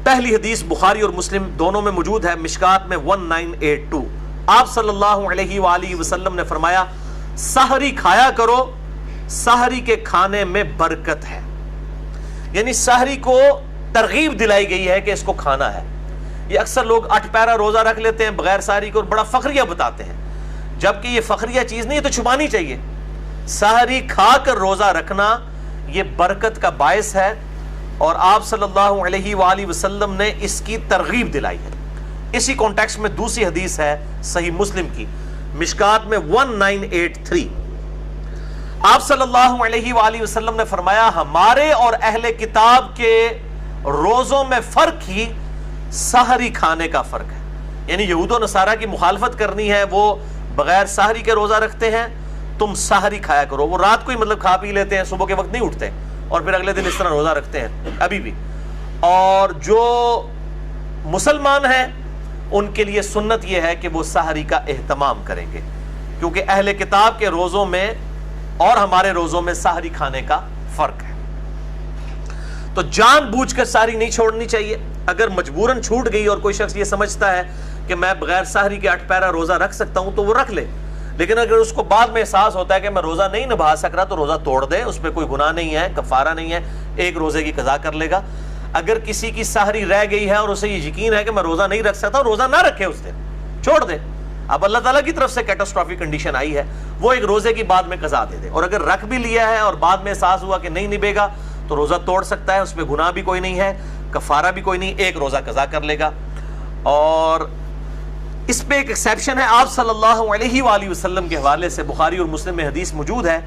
پہلی حدیث بخاری اور مسلم دونوں میں موجود ہے، مشکات میں 1982۔ آپ صلی اللہ علیہ وآلہ وسلم نے فرمایا سحری کھایا کرو، سحری کے کھانے میں برکت ہے۔ یعنی سحری کو ترغیب دلائی گئی ہے کہ اس کو کھانا ہے۔ یہ اکثر لوگ 8 پیرا روزہ رکھ لیتے ہیں بغیر سحری کو اور بڑا فخریہ بتاتے ہیں، جبکہ یہ فخریہ چیز نہیں، یہ تو چھپانی چاہیے۔ سحری کھا کر روزہ رکھنا یہ برکت کا باعث ہے، اور آپ صلی اللہ علیہ وآلہ وسلم نے اس کی ترغیب دلائی ہے۔ اسی کانٹیکسٹ میں دوسری حدیث ہے صحیح مسلم کی، مشکات میں 1983۔ آپ صلی اللہ علیہ وآلہ وسلم نے فرمایا ہمارے اور اہل کتاب کے روزوں میں فرق ہی سحری کھانے کا فرق ہے۔ یعنی یہود و نصارہ کی مخالفت کرنی ہے، وہ بغیر سحری کے روزہ رکھتے ہیں، تم سحری کھایا کرو۔ وہ رات کو ہی مطلب کھا پی لیتے ہیں، صبح کے وقت نہیں اٹھتے اور پھر اگلے دن اس طرح روزہ رکھتے ہیں ابھی بھی۔ اور جو مسلمان ہیں ان کے لیے سنت یہ ہے کہ وہ سحری کا اہتمام کریں گے، کیونکہ اہل کتاب کے روزوں میں اور ہمارے روزوں میں سحری کھانے کا فرق ہے۔ تو جان بوجھ کر سحری نہیں چھوڑنی چاہیے۔ اگر مجبوراً چھوٹ گئی اور کوئی شخص یہ سمجھتا ہے کہ میں بغیر سحری کے 8 پیرا روزہ رکھ سکتا ہوں تو وہ رکھ لے، لیکن اگر اس کو بعد میں احساس ہوتا ہے کہ میں روزہ نہیں نبھا سک رہا تو روزہ توڑ دے، اس پہ کوئی گناہ نہیں ہے، کفارہ نہیں ہے، ایک روزے کی قضا کر لے گا۔ اگر کسی کی سحری رہ گئی ہے اور اسے یہ یقین ہے کہ میں روزہ نہیں رکھ سکتا، روزہ نہ رکھے، اس دن چھوڑ دے۔ اب اللہ تعالیٰ کی طرف سے کیٹاسٹرافک کنڈیشن آئی ہے، وہ ایک روزے کی بعد میں قضا دے دے، اور اگر رکھ بھی لیا ہے اور بعد میں احساس ہوا کہ نہیں نبھے گا تو روزہ توڑ سکتا ہے، اس پہ گناہ بھی کوئی نہیں ہے، کفارہ بھی کوئی نہیں، ایک روزہ قضا کر لے گا۔ اور اس پہ ایک ایکسیپشن ہے، آپ صلی اللہ علیہ وآلہ وسلم کے حوالے سے بخاری اور مسلم میں حدیث موجود ہے،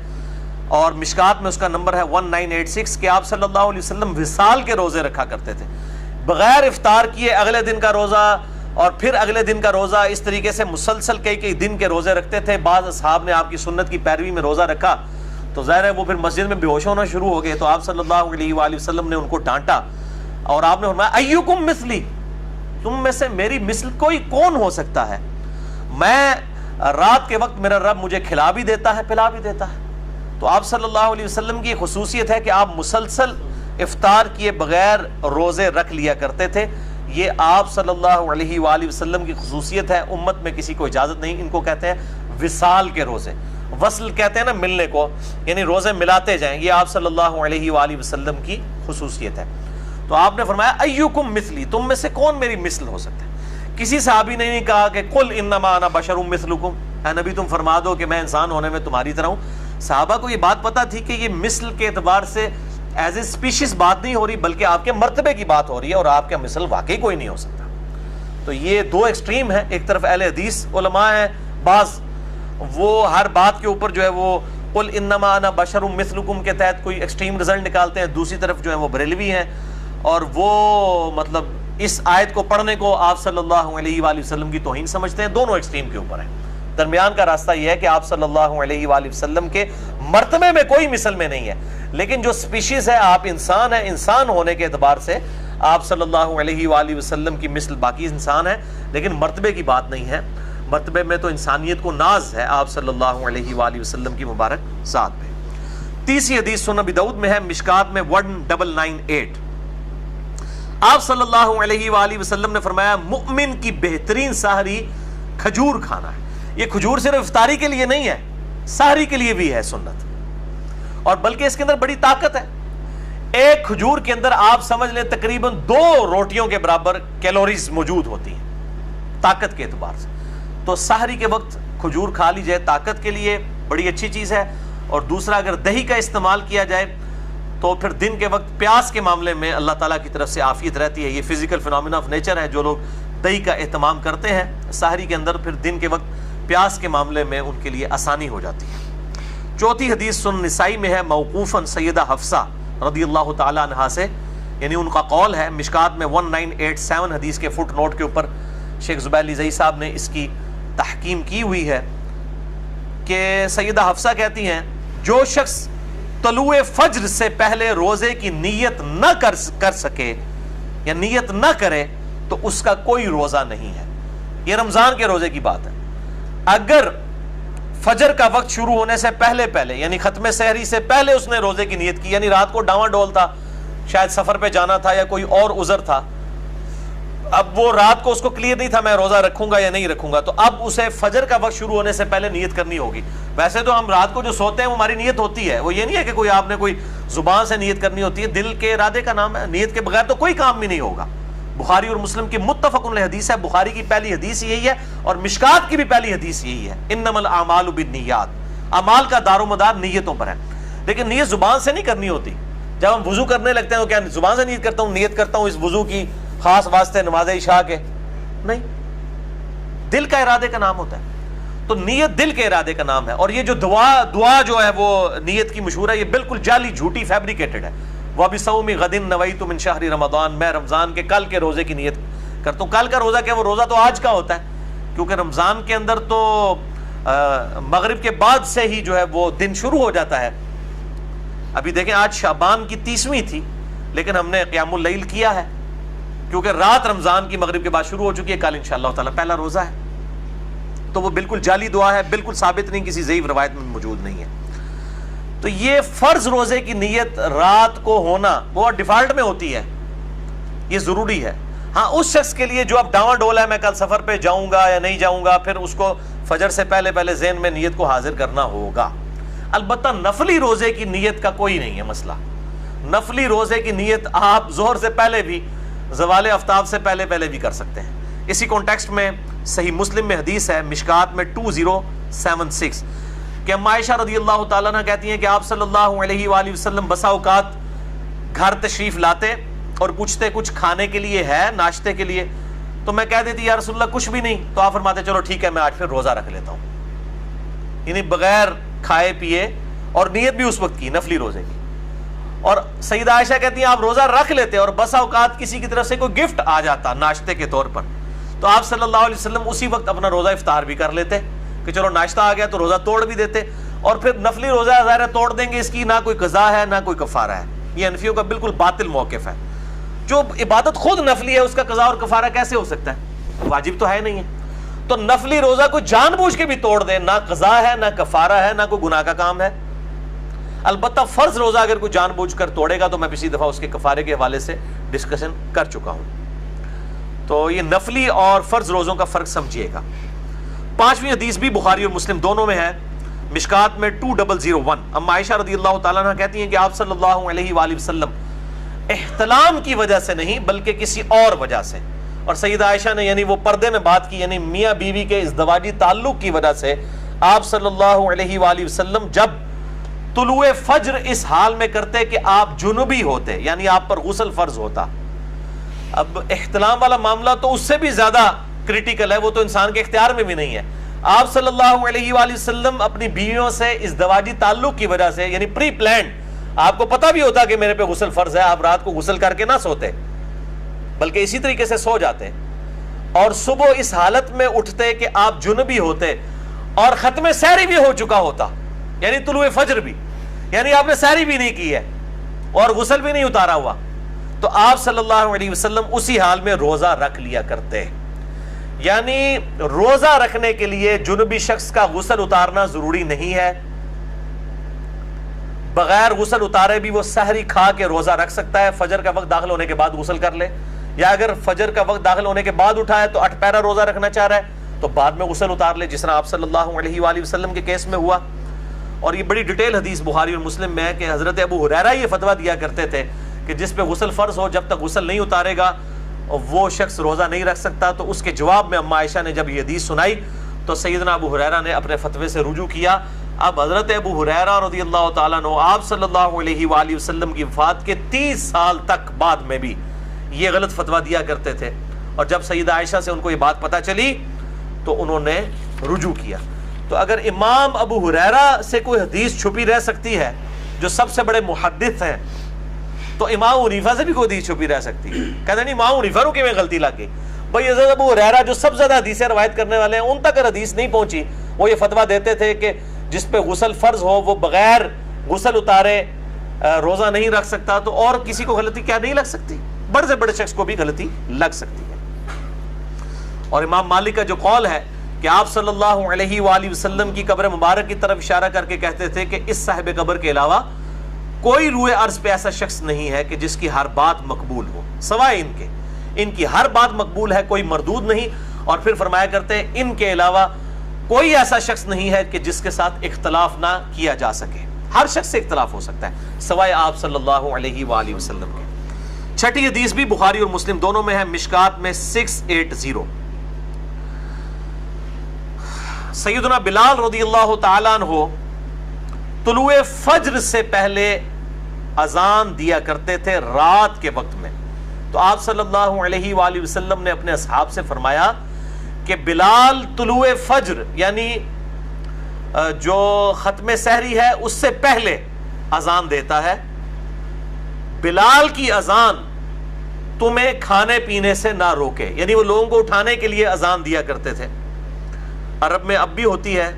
اور مشکات میں اس کا نمبر ہے 1986، کہ آپ صلی اللہ علیہ وسلم وصال کے روزے رکھا کرتے تھے، بغیر افطار کیے اگلے دن کا روزہ اور پھر اگلے دن کا روزہ، اس طریقے سے مسلسل کئی دن کے روزے رکھتے تھے۔ بعض اصحاب نے آپ کی سنت کی پیروی میں روزہ رکھا تو ظاہر ہے وہ پھر مسجد میں بے ہوش ہونا شروع ہو گئے، تو آپ صلی اللہ علیہ وآلہ وسلم نے ان کو ڈانٹا اور آپ نے فرمایا ایکم مثلی، تم میں سے میری مثل کوئی کون ہو سکتا ہے؟ میں رات کے وقت میرا رب مجھے کھلا بھی دیتا ہے، پلا بھی دیتا ہے۔ تو آپ صلی اللہ علیہ وسلم کی خصوصیت ہے کہ آپ مسلسل افطار کیے بغیر روزے رکھ لیا کرتے تھے۔ یہ آپ صلی اللہ علیہ وآلہ وسلم کی خصوصیت ہے، امت میں کسی کو اجازت نہیں۔ ان کو کہتے ہیں وصال کے روزے، وصل کہتے ہیں نا ملنے کو، یعنی روزے ملاتے جائیں، یہ آپ صلی اللہ علیہ وآلہ وسلم کی خصوصیت ہے۔ تو آپ نے فرمایا ایکم مثلی، تم میں سے کون میری مثل ہو سکتا ہے؟ کسی صحابی نے نہیں کہا کہ قل انما انا بشر مثلکم، اے نبی تم فرما دو کہ میں انسان ہونے میں تمہاری طرح ہوں۔ صحابہ کو یہ بات پتہ تھی کہ یہ مثل کے اعتبار سے ایز اے اسپیشیز بات نہیں ہو رہی، بلکہ آپ کے مرتبے کی بات ہو رہی ہے، اور آپ کا مثل واقعی کوئی نہیں ہو سکتا۔ تو یہ دو ایکسٹریم ہیں، ایک طرف اہل حدیث علماء ہیں، بعض وہ ہر بات کے اوپر جو ہے وہ قل انما انا بشر مثلکم کے تحت کوئی ایکسٹریم رزلٹ نکالتے ہیں، دوسری طرف جو ہے وہ بریلوی ہیں، اور وہ مطلب اس آیت کو پڑھنے کو آپ صلی اللہ علیہ وآلہ وسلم کی توہین سمجھتے ہیں۔ دونوں ایکسٹریم کے اوپر ہیں، درمیان کا راستہ یہ ہے کہ آپ صلی اللہ علیہ وآلہ وسلم کے مرتبے میں کوئی مثل میں نہیں ہے، لیکن جو سپیشیز ہے، آپ انسان ہیں، انسان ہونے کے اعتبار سے آپ صلی اللہ علیہ وآلہ وسلم کی مثل باقی انسان ہے، لیکن مرتبے کی بات نہیں ہے۔ مرتبے میں تو انسانیت کو ناز ہے آپ صلی اللہ علیہ وآلہ وسلم کی مبارک ذات پہ۔ تیسری حدیث سنن ابی داؤد میں ہے، مشکات میں 1998۔ آپ صلی اللہ علیہ وآلہ وسلم نے فرمایا مؤمن کی بہترین سحری کھجور کھانا ہے۔ یہ کھجور صرف افطاری کے لیے نہیں ہے، سحری کے لیے بھی ہے سنت، اور بلکہ اس کے اندر بڑی طاقت ہے۔ ایک کھجور کے اندر آپ سمجھ لیں تقریباً 2 روٹیوں کے برابر کیلوریز موجود ہوتی ہیں طاقت کے اعتبار سے۔ تو سحری کے وقت کھجور کھا لی جائے طاقت کے لیے بڑی اچھی چیز ہے، اور دوسرا اگر دہی کا استعمال کیا جائے تو پھر دن کے وقت پیاس کے معاملے میں اللہ تعالیٰ کی طرف سے عافیت رہتی ہے۔ یہ فزیکل فنامنا آف نیچر ہے، جو لوگ دہی کا اہتمام کرتے ہیں سحری کے اندر، پھر دن کے وقت پیاس کے معاملے میں ان کے لیے آسانی ہو جاتی ہے۔ چوتھی حدیث سنن نسائی میں ہے، موقوفاً سیدہ حفصہ رضی اللہ تعالیٰ عنہا سے، یعنی ان کا قول ہے، مشکات میں 1987 حدیث کے فٹ نوٹ کے اوپر شیخ زبیر علی صاحب نے اس کی تحکیم کی ہوئی ہے کہ سیدہ حفصہ کہتی ہیں جو شخص طلوع فجر سے پہلے روزے کی نیت نہ کر سکے یا نیت نہ کرے تو اس کا کوئی روزہ نہیں ہے۔ یہ رمضان کے روزے کی بات ہے۔ اگر فجر کا وقت شروع ہونے سے پہلے یعنی ختم سحری سے پہلے اس نے روزے کی نیت کی، یعنی رات کو ڈاواں ڈول تھا، شاید سفر پہ جانا تھا یا کوئی اور عذر تھا، اب وہ رات کو اس کو کلیئر نہیں تھا میں روزہ رکھوں گا یا نہیں رکھوں گا، تو اب اسے فجر کا وقت شروع ہونے سے پہلے نیت کرنی ہوگی. ویسے تو ہم رات کو جو سوتے ہیں وہ ہماری نیت ہوتی ہے، وہ یہ نہیں ہے کہ کوئی آپ نے کوئی زبان سے نیت کرنی ہوتی ہے، دل کے ارادے کا نام ہے. نیت کے بغیر تو کوئی کام بھی نہیں ہوگا. بخاری اور مسلم کی متفق علیہ حدیث ہے، بخاری کی پہلی حدیث یہی ہے اور مشکات کی بھی پہلی حدیث یہی ہے، انما الاعمال بالنیات، اعمال کا دار و مدار نیتوں پر ہے. لیکن نیت زبان سے نہیں کرنی ہوتی. جب ہم وضو کرنے لگتے ہیں تو کیا زبان سے نیت کرتا ہوں، نیت کرتا ہوں اس وضو کی خاص واسطے نماز عشاء کے؟ نہیں، دل کا ارادے کا نام ہوتا ہے. تو نیت دل کے ارادے کا نام ہے. اور یہ جو دعا جو ہے وہ نیت کی مشہور ہے، یہ بالکل جعلی، جھوٹی، فیبریکیٹڈ ہے. وَبِصَوْمِ غَدٍ نَوَيْتُ مِنْ شَهْرِ رمضان، میں رمضان کے کل کے روزے کی نیت کرتا ہوں. کل کا روزہ کیا، وہ روزہ تو آج کا ہوتا ہے، کیونکہ رمضان کے اندر تو مغرب کے بعد سے ہی جو ہے وہ دن شروع ہو جاتا ہے. ابھی دیکھیں آج شعبان کی 30ویں تھی، لیکن ہم نے قیام اللیل کیا ہے کیونکہ رات رمضان کی مغرب کے بعد شروع ہو چکی ہے. کل انشاءاللہ تعالی پہلا روزہ ہے. تو وہ بالکل جعلی دعا ہے، بالکل ثابت نہیں، کسی ضعیف روایت میں موجود نہیں ہے. تو یہ فرض روزے کی نیت رات کو ہونا وہ ڈیفالٹ میں ہوتی ہے، یہ ضروری ہے. ہاں اس شخص کے لیے جو اب ڈاواں ڈول ہے میں کل سفر پہ جاؤں گا یا نہیں جاؤں گا، پھر اس کو فجر سے پہلے ذہن میں نیت کو حاضر کرنا ہوگا. البتہ نفلی روزے کی نیت کا کوئی نہیں ہے مسئلہ. نفلی روزے کی نیت آپ ظہر سے پہلے بھی، زوال آفتاب سے پہلے بھی کر سکتے ہیں. اسی کانٹیکسٹ میں صحیح مسلم میں حدیث ہے، مشکات میں 2076، کہ اما عائشہ رضی اللہ تعالیٰ عنہ کہتی ہیں کہ آپ صلی اللہ علیہ وآلہ وسلم بسا اوقات گھر تشریف لاتے اور پوچھتے کچھ کھانے کے لیے ہے، ناشتے کے لیے، تو میں کہہ دیتی یا رسول اللہ کچھ بھی نہیں. تو آپ فرماتے چلو ٹھیک ہے میں آج پھر روزہ رکھ لیتا ہوں. یعنی بغیر کھائے پیے، اور نیت بھی اس وقت کی نفلی روزے کی. اور سیدہ عائشہ کہتی ہیں آپ روزہ رکھ لیتے اور بسا اوقات کسی کی طرف سے کوئی گفٹ آ جاتا ناشتے کے طور پر، تو آپ صلی اللہ علیہ وسلم اسی وقت اپنا روزہ افطار بھی کر لیتے کہ چلو ناشتہ آ گیا تو روزہ توڑ بھی دیتے. اور پھر نفلی روزہ ظاہر توڑ دیں گے، اس کی نہ کوئی قضا ہے نہ کوئی کفارہ ہے. یہ حنفیوں کا بالکل باطل موقف ہے. جو عبادت خود نفلی ہے اس کا قضا اور کفارہ کیسے ہو سکتا ہے؟ واجب تو ہے نہیں ہے. تو نفلی روزہ کو جان بوجھ کے بھی توڑ دے، نہ قضا ہے نہ کفارہ ہے نہ کوئی گناہ کا کام ہے. البتہ فرض روزہ اگر کوئی جان بوجھ کر توڑے گا تو میں پچھلی دفعہ اس کے کفارے کے حوالے سے ڈسکشن کر چکا ہوں. تو یہ نفلی اور فرض روزوں کا فرق سمجھیے گا. 5ویں حدیث بھی بخاری اور مسلم دونوں میں ہے، مشکات میں 2001. اما عائشہ رضی اللہ تعالیٰ عنہ کہتی ہیں کہ آپ صلی اللہ علیہ وآلہ وسلم احتلام کی وجہ سے نہیں بلکہ کسی اور وجہ سے، اور سیدہ عائشہ نے یعنی وہ پردے میں بات کی، یعنی میاں بیوی کے ازدواجی تعلق کی وجہ سے آپ صلی اللہ علیہ وآلہ وسلم جب طلوع فجر اس حال میں کرتے کہ آپ جنوبی ہوتے، یعنی آپ پر غسل فرض ہوتا. اب احتلام والا معاملہ تو اس سے بھی زیادہ کریٹیکل ہے، وہ تو انسان کے اختیار میں بھی نہیں ہے. آپ صلی اللہ علیہ وآلہ وسلم اپنی بیویوں سے ازدواجی تعلق کی وجہ سے، یعنی پری پلانڈ، آپ کو پتہ بھی ہوتا کہ میرے پہ غسل فرض ہے، آپ رات کو غسل کر کے نہ سوتے بلکہ اسی طریقے سے سو جاتے، اور صبح اس حالت میں اٹھتے کہ آپ جنبی ہوتے اور ختم سحری بھی ہو چکا ہوتا، یعنی طلوع فجر بھی، یعنی آپ نے سحری بھی نہیں کی ہے اور غسل بھی نہیں اتارا ہوا، تو آپ صلی اللہ علیہ وسلم اسی حال میں روزہ رکھ لیا کرتے. یعنی روزہ رکھنے کے لیے جنبی شخص کا غسل اتارنا ضروری نہیں ہے. بغیر غسل اتارے بھی وہ سحری کھا کے روزہ رکھ سکتا ہے. فجر کا وقت داخل ہونے کے بعد غسل کر لے، یا اگر فجر کا وقت داخل ہونے کے بعد اٹھا ہے تو 8 پیرا روزہ رکھنا چاہ رہا ہے تو بعد میں غسل اتار لے، جس طرح آپ صلی اللہ علیہ وآلہ وسلم کے کیس میں ہوا. اور یہ بڑی ڈیٹیل حدیث بخاری اور مسلم میں ہے کہ حضرت ابو ہریرہ یہ فتویٰ دیا کرتے تھے کہ جس پہ غسل فرض ہو جب تک غسل نہیں اتارے گا وہ شخص روزہ نہیں رکھ سکتا. تو اس کے جواب میں اما عائشہ نے جب یہ حدیث سنائی تو سیدنا ابو ہریرہ نے اپنے فتوے سے رجوع کیا. اب حضرت ابو ہریرہ رضی اللہ تعالیٰ عنہ آپ صلی اللہ علیہ وآلہ وسلم کی وفات کے 30 سال تک بعد میں بھی یہ غلط فتویٰ دیا کرتے تھے، اور جب سیدہ عائشہ سے ان کو یہ بات پتہ چلی تو انہوں نے رجوع کیا. تو اگر امام ابو ہریرہ سے کوئی حدیث چھپی رہ سکتی ہے جو سب سے بڑے محدث ہیں، تو امام حنیفہ سے بھی کوئی حدیث چھپی رہ سکتی ہے. کہتے نہیں امام حنیفہ کو میں غلطی لگ گئی. بھائی حضرت ابو ہریرہ جو سب سے زیادہ حدیثیں روایت کرنے والے ہیں ان تک حدیث نہیں پہنچی، وہ یہ فتویٰ دیتے تھے کہ جس پہ غسل فرض ہو وہ بغیر غسل اتارے روزہ نہیں رکھ سکتا. تو اور کسی کو غلطی کیا نہیں لگ سکتی؟ بڑے سے بڑے شخص کو بھی غلطی لگ سکتی ہے. اور امام مالک کا جو قول ہے کہ آپ صلی اللہ علیہ وآلہ وسلم کی قبر مبارک کی طرف اشارہ کر کے کہتے تھے کہ اس صاحب قبر کے علاوہ کوئی روئے عرض پہ ایسا شخص نہیں ہے کہ جس کی ہر بات مقبول ہو سوائے ان کے. ان کی ہر بات مقبول ہے، کوئی مردود نہیں. اور پھر فرمایا کرتے ہیں ان کے علاوہ کوئی ایسا شخص نہیں ہے کہ جس کے ساتھ اختلاف نہ کیا جا سکے. ہر شخص سے اختلاف ہو سکتا ہے سوائے آپ صلی اللہ علیہ وآلہ وسلم کے. چھٹی حدیث بھی بخاری اور مسلم دونوں میں ہے، مشکات میں 680. سیدنا بلال رضی اللہ تعالیٰ عنہ طلوع فجر سے پہلے اذان دیا کرتے تھے رات کے وقت میں. تو آپ صلی اللہ علیہ وآلہ وسلم نے اپنے اصحاب سے فرمایا کہ بلال طلوع فجر یعنی جو ختم سحری ہے اس سے پہلے اذان دیتا ہے. بلال کی اذان تمہیں کھانے پینے سے نہ روکے، یعنی وہ لوگوں کو اٹھانے کے لیے اذان دیا کرتے تھے. عرب میں اب بھی ہوتی ہے،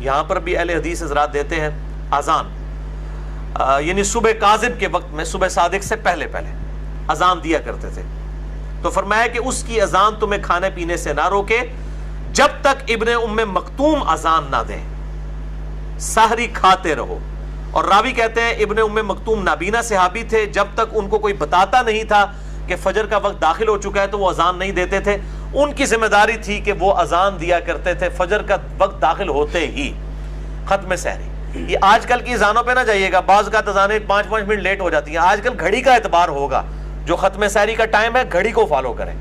یہاں پر بھی اہل حدیث حضرات دیتے ہیں اذان، یعنی صبح کاذب کے وقت میں، صبح صادق سے پہلے اذان دیا کرتے تھے. تو فرمایا کہ اس کی اذان تمہیں کھانے پینے سے نہ روکے جب تک ابن ام مکتوم اذان نہ دیں، سحری کھاتے رہو. اور راوی کہتے ہیں ابن ام مکتوم نابینا صحابی تھے، جب تک ان کو کوئی بتاتا نہیں تھا کہ فجر کا وقت داخل ہو چکا ہے تو وہ اذان نہیں دیتے تھے. ان کی ذمہ داری تھی کہ وہ اذان دیا کرتے تھے فجر کا وقت داخل ہوتے ہی ختم سحری. یہ آج کل کی اذانوں پہ نہ جائیے گا، بعض کا اذانیں 5 منٹ لیٹ ہو جاتی ہیں. آج کل گھڑی کا اعتبار ہوگا، جو ختم سحری کا ٹائم ہے گھڑی کو فالو کریں،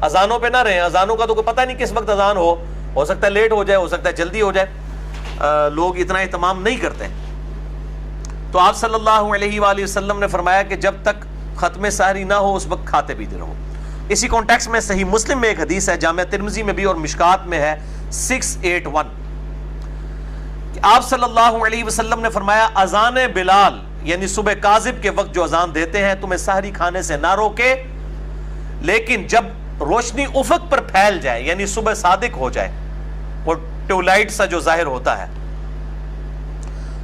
اذانوں پہ نہ رہیں. اذانوں کا تو کوئی پتہ نہیں کس وقت اذان ہو سکتا ہے لیٹ ہو جائے، ہو سکتا ہے جلدی ہو جائے، لوگ اتنا اہتمام نہیں کرتے. تو آپ صلی اللہ علیہ وآلہ وسلم نے فرمایا کہ جب تک ختم سحری نہ ہو اس وقت کھاتے پیتے رہو. اسی کانٹیکس میں صحیح مسلم میں ایک حدیث ہے، جامع ترمذی میں بھی اور مشکات میں ہے 681 کہ آپ صلی اللہ علیہ وسلم نے فرمایا اذان بلال یعنی صبح کاذب کے وقت جو اذان دیتے ہیں تمہیں سحری کھانے سے نہ روکے، لیکن جب روشنی افق پر پھیل جائے یعنی صبح صادق ہو جائے، وہ ٹیولائٹ سا جو ظاہر ہوتا ہے،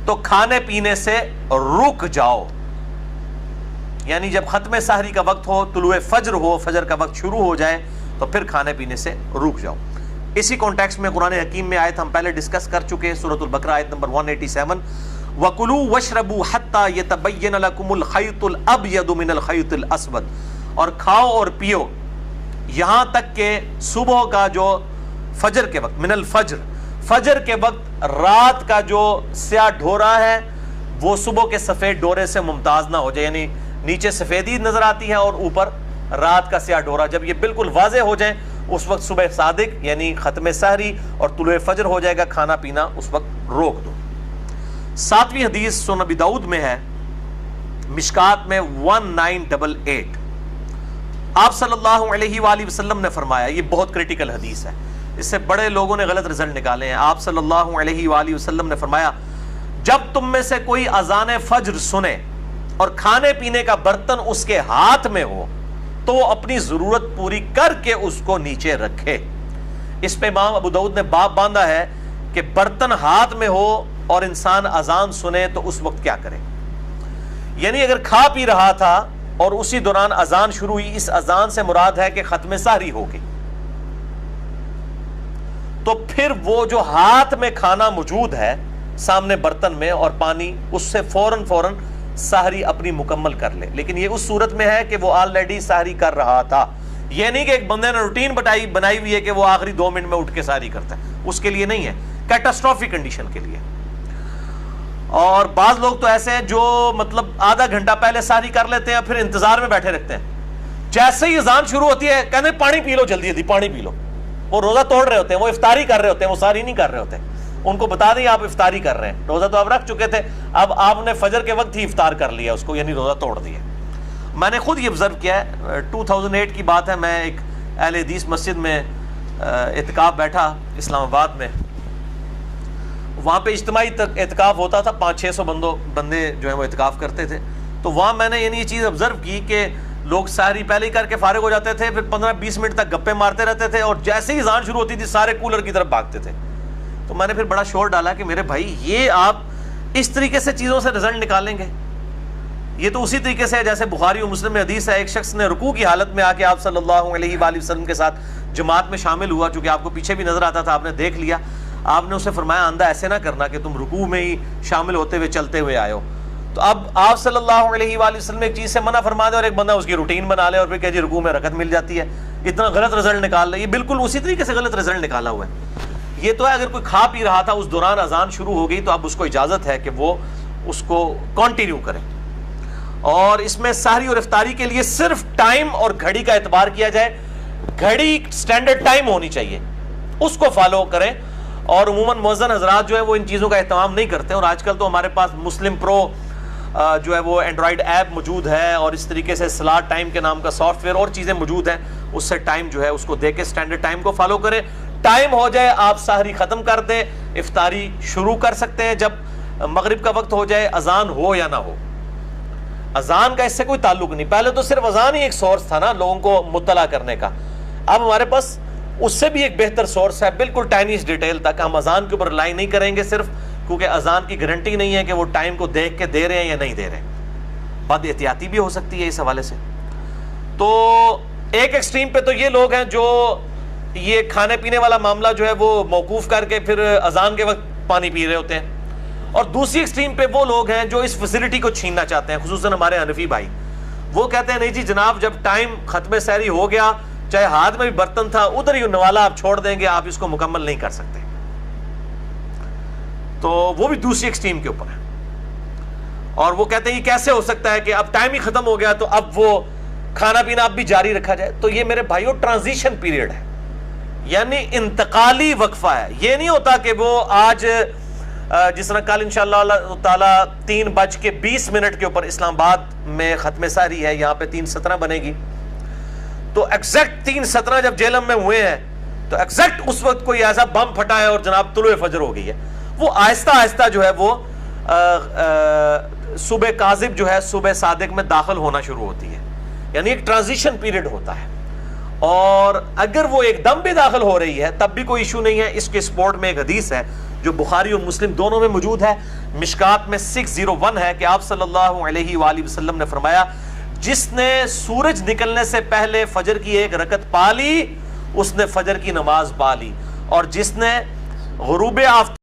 تو کھانے پینے سے رک جاؤ. یعنی جب ختم سحری کا وقت ہو، طلوع فجر ہو، فجر کا وقت شروع ہو جائے تو پھر کھانے پینے سے رک جاؤ. اسی کانٹیکس میں قرآن حکیم میں آیت ہم پہلے ڈسکس کر چکے، سورۃ البقرہ آیت نمبر 187 وَكُلُوا وَاشْرَبُوا حَتَّى يَتَبَيَّنَ لَكُمُ الْخَيْطُ الْأَبْيَضُ مِنَ الْخَيْطِ الْأَسْوَدِ، اور کھاؤ اور پیو یہاں تک کہ صبح کا جو فجر کے وقت من الفجر، فجر کے وقت رات کا جو سیاہ ڈھورا ہے وہ صبح کے سفید ڈورے سے ممتاز نہ ہو جائے، یعنی نیچے سفیدی نظر آتی ہے اور اوپر رات کا سیاہ ڈورا. جب یہ بالکل واضح ہو جائے اس وقت صبح صادق یعنی ختم سحری اور طلوع فجر ہو جائے گا، کھانا پینا اس وقت روک دو. 7ویں حدیث سنن ابی داؤد میں ہے، مشکات میں 1988. آپ صلی اللہ علیہ وآلہ وسلم نے فرمایا، یہ بہت کریٹیکل حدیث ہے، اس سے بڑے لوگوں نے غلط رزلٹ نکالے ہیں. آپ صلی اللہ علیہ وآلہ وسلم نے فرمایا جب تم میں سے کوئی اذان فجر سنے اور کھانے پینے کا برتن اس کے ہاتھ میں ہو تو وہ اپنی ضرورت پوری کر کے اس کو نیچے رکھے. اس پہ امام ابو داؤد نے باب باندھا ہے کہ برتن ہاتھ میں ہو اور انسان اذان سنے تو اس وقت کیا کرے. یعنی اگر کھا پی رہا تھا اور اسی دوران اذان شروع ہوئی، اس اذان سے مراد ہے کہ ختم سحری ہو گئی، تو پھر وہ جو ہاتھ میں کھانا موجود ہے سامنے برتن میں اور پانی، اس سے فوراً سحری اپنی مکمل کر لے. لیکن یہ اس صورت میں ہے کہ وہ آلریڈی سحری کر رہا تھا، یہ نہیں کہ ایک بندے نے روٹین بنائی ہوئی ہے کہ وہ آخری 2 منٹ میں اٹھ کے سحری کرتا ہے، اس کے لیے نہیں ہے، کیٹاسٹروفک کنڈیشن کے لیے. اور بعض لوگ تو ایسے ہیں جو مطلب آدھا گھنٹہ پہلے سحری کر لیتے ہیں پھر انتظار میں بیٹھے رہتے ہیں، جیسے ہی اذان شروع ہوتی ہے کہتے ہیں پانی پی لو، جلدی پانی پی لو. وہ روزہ توڑ رہے ہوتے ہیں، وہ افطاری کر رہے ہوتے ہیں، وہ سحری نہیں کر رہے ہوتے. ان کو بتا دیں آپ افطاری کر رہے ہیں، روزہ تو آپ رکھ چکے تھے، اب آپ نے فجر کے وقت ہی افطار کر لیا اس کو، یعنی روزہ توڑ دیا. میں نے خود یہ آبزرو کیا ہے، 2008 کی بات ہے، میں ایک اہل حدیث مسجد میں اعتکاف بیٹھا اسلام آباد میں. وہاں پہ اجتماعی اعتکاف ہوتا تھا، 500-600 بندے جو ہیں وہ اعتکاف کرتے تھے. تو وہاں میں نے یعنی یہ چیز آبزرو کی کہ لوگ سحری پہلے ہی کر کے فارغ ہو جاتے تھے، پھر 15-20 منٹ تک گپے مارتے رہتے تھے، اور جیسے ہی اذان شروع ہوتی تھی سارے کولر کی طرف بھاگتے تھے. تو میں نے پھر بڑا شور ڈالا کہ میرے بھائی یہ آپ اس طریقے سے چیزوں سے رزلٹ نکالیں گے؟ یہ تو اسی طریقے سے ہے جیسے بخاری و مسلم میں حدیث ہے، ایک شخص نے رکوع کی حالت میں آ کے آپ صلی اللہ علیہ وآلہ وسلم کے ساتھ جماعت میں شامل ہوا، چونکہ آپ کو پیچھے بھی نظر آتا تھا، آپ نے دیکھ لیا. آپ نے اسے فرمایا آندہ ایسے نہ کرنا کہ تم رکوع میں ہی شامل ہوتے ہوئے چلتے ہوئے آئے ہو. تو اب آپ صلی اللہ علیہ وآلہ وسلم ایک چیز سے منع فرما دے اور ایک بندہ اس کی روٹین بنا لے اور پھر کہ جی رکوع میں رکعت مل جاتی ہے، اتنا غلط رزلٹ نکال لے، یہ بالکل اسی طریقے سے غلط رزلٹ نکالا ہوا ہے۔ یہ تو ہے اگر کوئی کھا پی رہا تھا اس دوران اذان شروع ہو گئی تو اب اس کو اجازت ہے کہ وہ اس کو کنٹینیو کرے، اور اس میں سحری اور افطاری کے لیے صرف ٹائم اور گھڑی کا اعتبار کیا جائے، گھڑی سٹینڈرڈ ٹائم ہونی چاہیے، اس کو فالو کریں۔ اور عموماً مؤذن حضرات جو ہے وہ ان چیزوں کا اہتمام نہیں کرتے، اور آج کل تو ہمارے پاس مسلم پرو جو ہے وہ اینڈرائڈ ایپ موجود ہے، اور اس طریقے سے سلاٹ ٹائم کے نام کا سافٹ ویئر اور چیزیں موجود ہیں، اس سے ٹائم جو ہے اس کو دے کے سٹینڈرڈ ٹائم کو فالو کریں۔ ٹائم ہو جائے آپ سحری ختم کر دیں، افطاری شروع کر سکتے ہیں جب مغرب کا وقت ہو جائے، اذان ہو یا نہ ہو۔ اذان کا اس سے کوئی تعلق نہیں، پہلے تو صرف اذان ہی ایک سورس تھا نا لوگوں کو مطلع کرنے کا، اب ہمارے پاس اس سے بھی ایک بہتر سورس ہے، بالکل ٹائنیس ڈیٹیل تک۔ ہم اذان کے اوپر ریلائی نہیں کریں گے صرف، کیونکہ اذان کی گارنٹی نہیں ہے کہ وہ ٹائم کو دیکھ کے دے رہے ہیں یا نہیں دے رہے ہیں، بد احتیاطی بھی ہو سکتی ہے اس حوالے سے۔ تو ایک ایکسٹریم پہ تو یہ لوگ ہیں جو یہ کھانے پینے والا معاملہ جو ہے وہ موقوف کر کے پھر اذان کے وقت پانی پی رہے ہوتے ہیں، اور دوسری ایکسٹریم پہ وہ لوگ ہیں جو اس فیسلٹی کو چھیننا چاہتے ہیں، خصوصاً ہمارے حنفی بھائی۔ وہ کہتے ہیں نہیں جی جناب، جب ٹائم ختم سحری ہو گیا، چاہے ہاتھ میں بھی برتن تھا ادھر ہی نوالا آپ چھوڑ دیں گے، آپ اس کو مکمل نہیں کر سکتے۔ تو وہ بھی دوسری ایکسٹریم کے اوپر ہے، اور وہ کہتے ہیں یہ کیسے ہو سکتا ہے کہ اب ٹائم ہی ختم ہو گیا تو اب وہ کھانا پینا اب بھی جاری رکھا جائے۔ تو یہ میرے بھائیوں ٹرانزیشن پیریڈ ہے، یعنی انتقالی وقفہ ہے۔ یہ نہیں ہوتا کہ وہ آج جس طرح کل انشاءاللہ تعالی 3:20 کے اوپر اسلام آباد میں ختم سحری ہے، یہاں پہ 3:17 بنے گی، تو ایگزیکٹ 3:17 جب جہلم میں ہوئے ہیں تو ایگزیکٹ اس وقت کوئی ایسا بم پھٹا ہے اور جناب طلوع فجر ہو گئی ہے۔ وہ آہستہ آہستہ جو ہے وہ صبح کاذب جو ہے صبح صادق میں داخل ہونا شروع ہوتی ہے، یعنی ایک ٹرانزیشن پیریڈ ہوتا ہے، اور اگر وہ ایک دم بھی داخل ہو رہی ہے تب بھی کوئی ایشو نہیں ہے۔ اس کے سپورٹ میں ایک حدیث ہے جو بخاری اور مسلم دونوں میں موجود ہے، مشکات میں 601 ہے کہ آپ صلی اللہ علیہ وآلہ وسلم نے فرمایا جس نے سورج نکلنے سے پہلے فجر کی ایک رکعت پا لی اس نے فجر کی نماز پا لی، اور جس نے غروب آفتاب